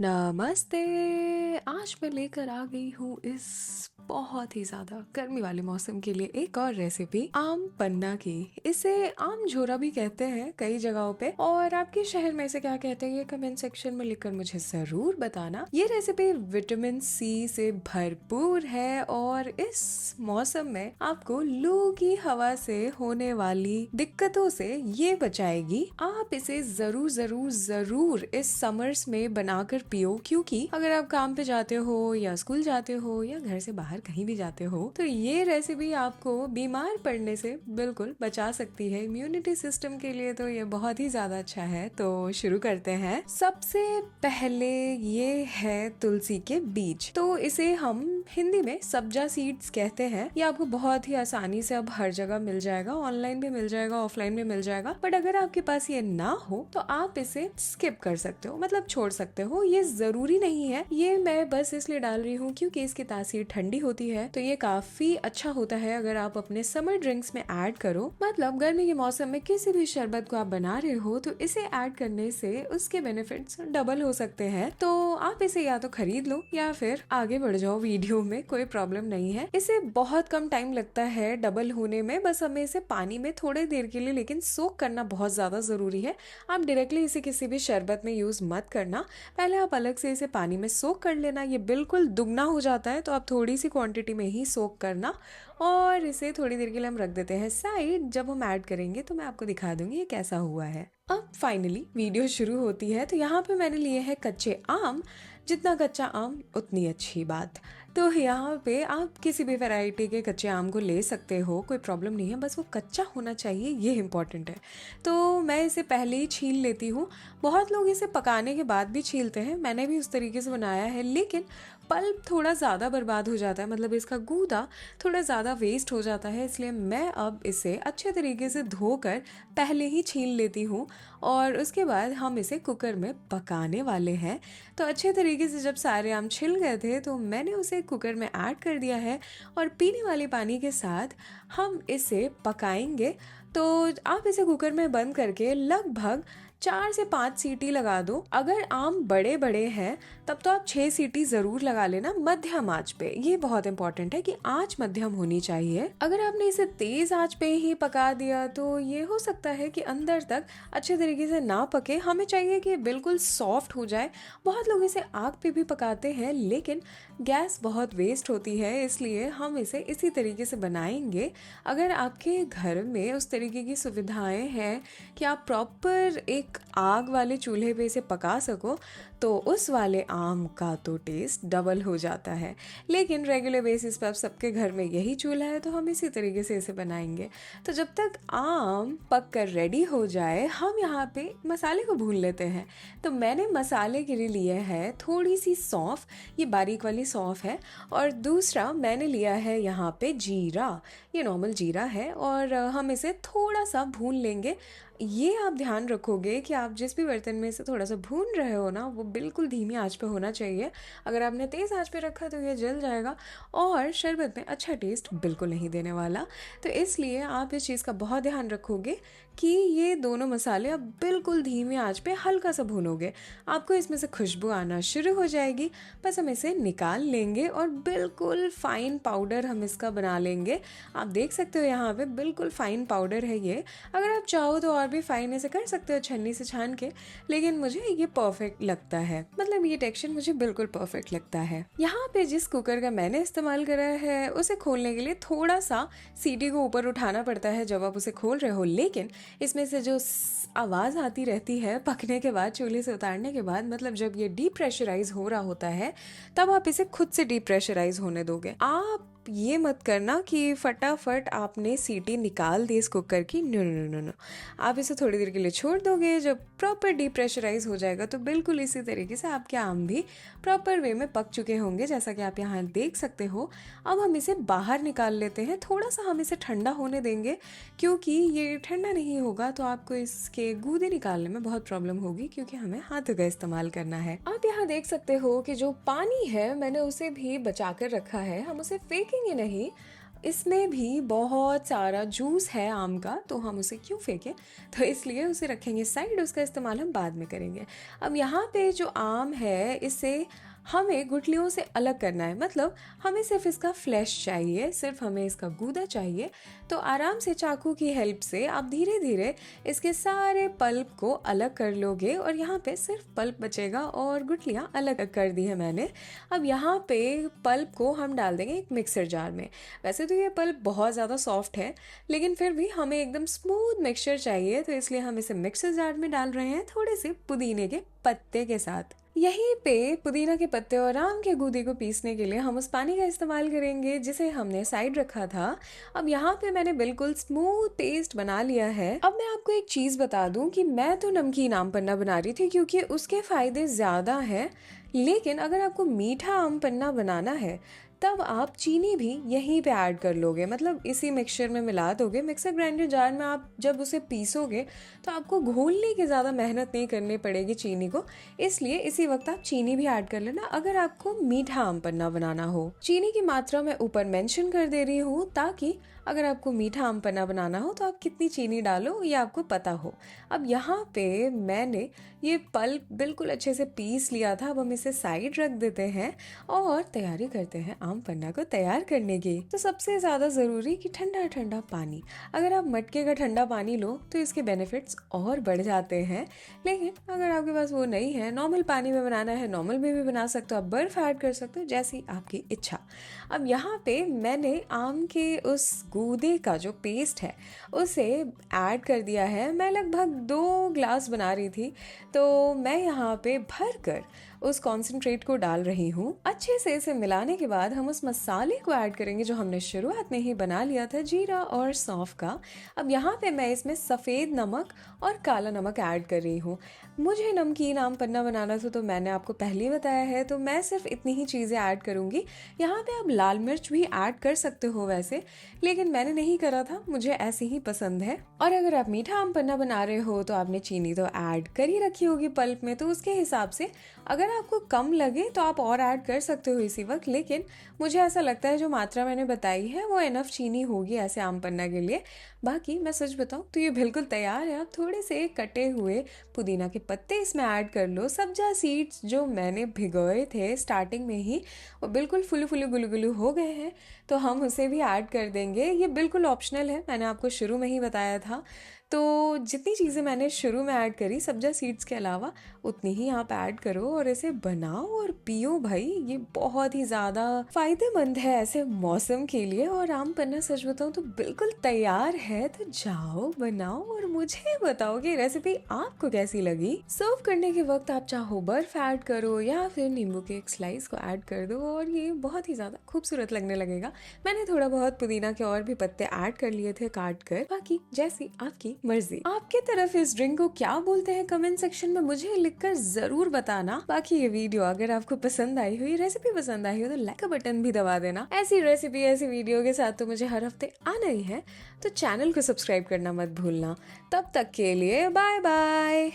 नमस्ते। आज मैं लेकर आ गई हूँ इस बहुत ही ज़्यादा गर्मी वाले मौसम के लिए एक और रेसिपी आम पन्ना की। इसे आम झोरा भी कहते हैं कई जगहों पे, और आपके शहर में इसे क्या कहते हैं ये कमेंट सेक्शन में लिखकर मुझे ज़रूर बताना। ये रेसिपी विटामिन सी से भरपूर है और इस मौसम में आपको लू की हवा से होने वाली दिक्कतों से ये बचाएगी। आप इसे ज़रूर ज़रूर ज़रूर इस समर्स में बनाकर पियो, क्योंकि अगर आप काम पे जाते हो या स्कूल जाते हो या घर से बाहर कहीं भी जाते हो तो ये रेसिपी आपको बीमार पड़ने से बिल्कुल बचा सकती है। इम्यूनिटी सिस्टम के लिए तो ये बहुत ही ज्यादा अच्छा है। तो शुरू करते हैं। सबसे पहले ये है तुलसी के बीज। तो इसे हम हिंदी में सब्जा सीड्स कहते हैं। ये आपको बहुत ही आसानी से अब हर जगह मिल जाएगा, ऑनलाइन भी मिल जाएगा, ऑफलाइन भी मिल जाएगा। बट अगर आपके पास ये ना हो तो आप इसे स्किप कर सकते हो, मतलब छोड़ सकते हो। ये जरूरी नहीं है। ये मैं बस इसलिए डाल रही हूँ क्योंकि इसकी तासीर ठंडी होती है, तो ये काफी अच्छा होता है अगर आप अपने समर ड्रिंक्स में ऐड करो। मतलब गर्मी के मौसम में किसी भी शरबत को आप बना रहे हो तो इसे ऐड करने से उसके बेनिफिट्स डबल हो सकते हैं। तो आप इसे या तो खरीद लो या फिर आगे बढ़ जाओ वीडियो में, कोई प्रॉब्लम नहीं है। इसे बहुत कम टाइम लगता है डबल होने में। बस हमें इसे पानी में थोड़ी देर के लिए लेकिन सोक करना बहुत ज्यादा जरूरी है। आप डायरेक्टली इसे किसी भी शरबत में यूज मत करना, पहले आप अलग से इसे पानी में सोक कर लेना। ये बिल्कुल दुगना हो जाता है, तो आप थोड़ी सी क्वांटिटी में ही सोक करना और इसे थोड़ी देर के लिए हम रख देते हैं साइड। जब हम ऐड करेंगे तो मैं आपको दिखा दूंगी ये कैसा हुआ है। अब फाइनली वीडियो शुरू होती है। तो यहाँ पे मैंने लिए हैं कच्चे आम। जितना कच्चा आम उतनी अच्छी बात। तो यहाँ पे आप किसी भी वैरायटी के कच्चे आम को ले सकते हो, कोई प्रॉब्लम नहीं है, बस वो कच्चा होना चाहिए, ये इम्पोर्टेंट है। तो मैं इसे पहले ही छील लेती हूँ। बहुत लोग इसे पकाने के बाद भी छीलते हैं, मैंने भी उस तरीके से बनाया है, लेकिन पल्प थोड़ा ज़्यादा बर्बाद हो जाता है, मतलब इसका गूदा थोड़ा ज़्यादा वेस्ट हो जाता है। इसलिए मैं अब इसे अच्छे तरीके से धोकर पहले ही छील लेती हूँ और उसके बाद हम इसे कुकर में पकाने वाले हैं। तो अच्छे तरीके से जब सारे आम छिल गए थे तो मैंने उसे कुकर में ऐड कर दिया है और पीने वाले पानी के साथ हम इसे पकाएंगे। तो आप इसे कुकर में बंद करके लगभग 4 से 5 सीटी लगा दो। अगर आम बड़े बड़े हैं तब तो आप 6 सीटी जरूर लगा लेना मध्यम आंच पे। ये बहुत इंपॉर्टेंट है कि आंच मध्यम होनी चाहिए। अगर आपने इसे तेज आंच पे ही पका दिया तो ये हो सकता है कि अंदर तक अच्छे तरीके से ना पके। हमें चाहिए कि बिल्कुल सॉफ्ट हो जाए। बहुत लोग इसे आग पे भी पकाते हैं, लेकिन गैस बहुत वेस्ट होती है, इसलिए हम इसे इसी तरीके से बनाएंगे। अगर आपके घर में उस तरीके की सुविधाएं हैं कि आप प्रॉपर एक आग वाले चूल्हे पे इसे पका सको तो उस वाले आम का तो टेस्ट डबल हो जाता है। लेकिन रेगुलर बेसिस पर अब सबके घर में यही चूल्हा है, तो हम इसी तरीके से इसे बनाएंगे। तो जब तक आम पक कर रेडी हो जाए हम यहाँ पे मसाले को भून लेते हैं। तो मैंने मसाले के लिए लिए है थोड़ी सी सौंफ, ये बारीक वाली सौंफ है, और दूसरा मैंने लिया है यहाँ पे जीरा। ये नॉर्मल जीरा है और हम इसे थोड़ा सा भून लेंगे। ये आप ध्यान रखोगे कि आप जिस भी बर्तन में इसे थोड़ा सा भून रहे हो ना, वो बिल्कुल धीमी आंच पे होना चाहिए। अगर आपने तेज़ आंच पे रखा तो ये जल जाएगा और शरबत में अच्छा टेस्ट बिल्कुल नहीं देने वाला। तो इसलिए आप इस चीज़ का बहुत ध्यान रखोगे कि ये दोनों मसाले आप बिल्कुल धीमी आंच पे हल्का सा भूनोगे। आपको इसमें से खुशबू आना शुरू हो जाएगी। बस हम इसे निकाल लेंगे और बिल्कुल फाइन पाउडर हम इसका बना लेंगे। आप देख सकते हो यहाँ पे बिल्कुल फाइन पाउडर है ये। अगर आप चाहो तो और भी फाइन ऐसे कर सकते हो छन्नी से छान के, लेकिन मुझे ये परफेक्ट लगता है। मतलब ये टेक्सचर मुझे बिल्कुल परफेक्ट लगता है। यहाँ पे जिस कुकर का मैंने इस्तेमाल करा है उसे खोलने के लिए थोड़ा सा सीटी को ऊपर उठाना पड़ता है जब आप उसे खोल रहे हो, लेकिन इसमें से जो आवाज़ आती रहती है पकने के बाद, चूल्हे से उतारने के बाद, मतलब जब ये डीप्रेशराइज हो रहा होता है तब आप इसे खुद से डीप्रेशराइज होने दोगे। आप ये मत करना कि फटाफट आपने सीटी निकाल दी इस कुकर की। नो नो नो नो, आप इसे थोड़ी देर के लिए छोड़ दोगे। जब प्रॉपर डीप्रेशराइज हो जाएगा तो बिल्कुल इसी तरीके से आपके आम भी प्रॉपर वे में पक चुके होंगे, जैसा कि आप यहाँ देख सकते हो। अब हम इसे बाहर निकाल लेते हैं। थोड़ा सा हम इसे ठंडा होने देंगे, क्योंकि ये ठंडा नहीं होगा तो आपको इसके गूदे निकालने में बहुत प्रॉब्लम होगी, क्योंकि हमें हाथों का इस्तेमाल करना है। आप यहाँ देख सकते हो कि जो पानी है मैंने उसे भी बचा कर रखा है। हम उसे फेंकेंगे नहीं, इसमें भी बहुत सारा जूस है आम का, तो हम उसे क्यों फेंकें, तो इसलिए उसे रखेंगे साइड, उसका इस्तेमाल हम बाद में करेंगे। अब यहाँ पे जो आम है इसे हमें गुठलियों से अलग करना है, मतलब हमें सिर्फ इसका फ्लैश चाहिए, सिर्फ हमें इसका गूदा चाहिए। तो आराम से चाकू की हेल्प से आप धीरे धीरे इसके सारे पल्प को अलग कर लोगे और यहाँ पे सिर्फ पल्प बचेगा और गुठलियाँ अलग कर दी है मैंने। अब यहाँ पे पल्प को हम डाल देंगे एक मिक्सर जार में। वैसे तो ये पल्प बहुत ज़्यादा सॉफ्ट है, लेकिन फिर भी हमें एकदम स्मूथ मिक्सचर चाहिए, तो इसलिए हम इसे मिक्सर जार में डाल रहे हैं थोड़े से पुदीने के पत्ते के साथ। यहीं पे पुदीना के पत्ते और आम के गूदे को पीसने के लिए हम उस पानी का इस्तेमाल करेंगे जिसे हमने साइड रखा था। अब यहाँ पे मैंने बिल्कुल स्मूथ पेस्ट बना लिया है। अब मैं आपको एक चीज़ बता दूं कि मैं तो नमकीन आम पन्ना बना रही थी क्योंकि उसके फायदे ज़्यादा हैं, लेकिन अगर आपको मीठा आम पन्ना बनाना है तब आप चीनी भी यहीं पे ऐड कर लोगे, मतलब इसी मिक्सचर में मिला दोगे। मिक्सर ग्राइंडर जार में आप जब उसे पीसोगे तो आपको घोलने की ज़्यादा मेहनत नहीं करनी पड़ेगी चीनी को, इसलिए इसी वक्त आप चीनी भी ऐड कर लेना अगर आपको मीठा आम पन्ना बनाना हो। चीनी की मात्रा मैं ऊपर मेंशन कर दे रही हूँ ताकि अगर आपको मीठा आम पन्ना बनाना हो तो आप कितनी चीनी डालो ये आपको पता हो। अब यहाँ पे मैंने ये पल्प बिल्कुल अच्छे से पीस लिया था। अब हम इसे साइड रख देते हैं और तैयारी करते हैं आम पन्ना को तैयार करने की। तो सबसे ज़्यादा ज़रूरी कि ठंडा ठंडा पानी। अगर आप मटके का ठंडा पानी लो तो इसके बेनिफिट्स और बढ़ जाते हैं, लेकिन अगर आपके पास वो नहीं है, नॉर्मल पानी में बनाना है, नॉर्मल में भी बना सकते हो, आप बर्फ ऐड कर सकते हो, जैसी आपकी इच्छा। अब यहाँ पे मैंने आम के उस गूदे का जो पेस्ट है उसे ऐड कर दिया है। मैं लगभग 2 ग्लास बना रही थी, तो मैं यहाँ पे भर कर उस कॉन्सेंट्रेट को डाल रही हूँ। अच्छे से इसे मिलाने के बाद हम उस मसाले को ऐड करेंगे जो हमने शुरुआत में ही बना लिया था, जीरा और सौंफ का। अब यहाँ पे मैं इसमें सफ़ेद नमक और काला नमक ऐड कर रही हूँ। मुझे नमकीन आम पन्ना बनाना था तो मैंने आपको पहले ही बताया है, तो मैं सिर्फ इतनी ही चीज़ें ऐड करूँगी। यहाँ पे आप लाल मिर्च भी ऐड कर सकते हो वैसे, लेकिन मैंने नहीं करा था, मुझे ऐसे ही पसंद है। और अगर आप मीठा आम पन्ना बना रहे हो तो आपने चीनी तो ऐड कर ही रखी होगी पल्प में, तो उसके हिसाब से अगर आपको कम लगे तो आप और ऐड कर सकते हो इसी वक्त, लेकिन मुझे ऐसा लगता है जो मात्रा मैंने बताई है वो इनफ चीनी होगी ऐसे आम पन्ना के लिए। बाकी मैं सच बताऊं तो ये बिल्कुल तैयार है। आप थोड़े से कटे हुए पुदीना के पत्ते इसमें ऐड कर लो। सब्जा सीड्स जो मैंने भिगोए थे स्टार्टिंग में ही वो बिल्कुल फुल्लू फुल्लू गुलू गुलू हो गए हैं, तो हम उसे भी ऐड कर देंगे। ये बिल्कुल ऑप्शनल है, मैंने आपको शुरू में ही बताया था। तो जितनी चीज़ें मैंने शुरू में ऐड करी सब्जा सीड्स के अलावा उतनी ही आप ऐड करो और इसे बनाओ और पियो भाई। ये बहुत ही ज़्यादा फायदेमंद है ऐसे मौसम के लिए। और आम पन्ना सच बताऊँ तो बिल्कुल तैयार है, तो जाओ बनाओ और मुझे बताओ कि रेसिपी आपको कैसी लगी। सर्व करने के वक्त आप चाहो बर्फ ऐड करो या फिर नींबू के एक स्लाइस को ऐड कर दो और ये बहुत ही ज़्यादा खूबसूरत लगने लगेगा। मैंने थोड़ा बहुत पुदीना के और भी पत्ते ऐड कर लिए थे काट कर, बाकी जैसी आपकी मर्जी। आपके तरफ इस ड्रिंक को क्या बोलते हैं कमेंट सेक्शन में मुझे लिखकर जरूर बताना। बाकी ये वीडियो अगर आपको पसंद आई हो, ये रेसिपी पसंद आई हो, तो लाइक का बटन भी दबा देना। ऐसी रेसिपी ऐसी वीडियो के साथ तो मुझे हर हफ्ते आना ही है, तो चैनल को सब्सक्राइब करना मत भूलना। तब तक के लिए बाय बाय।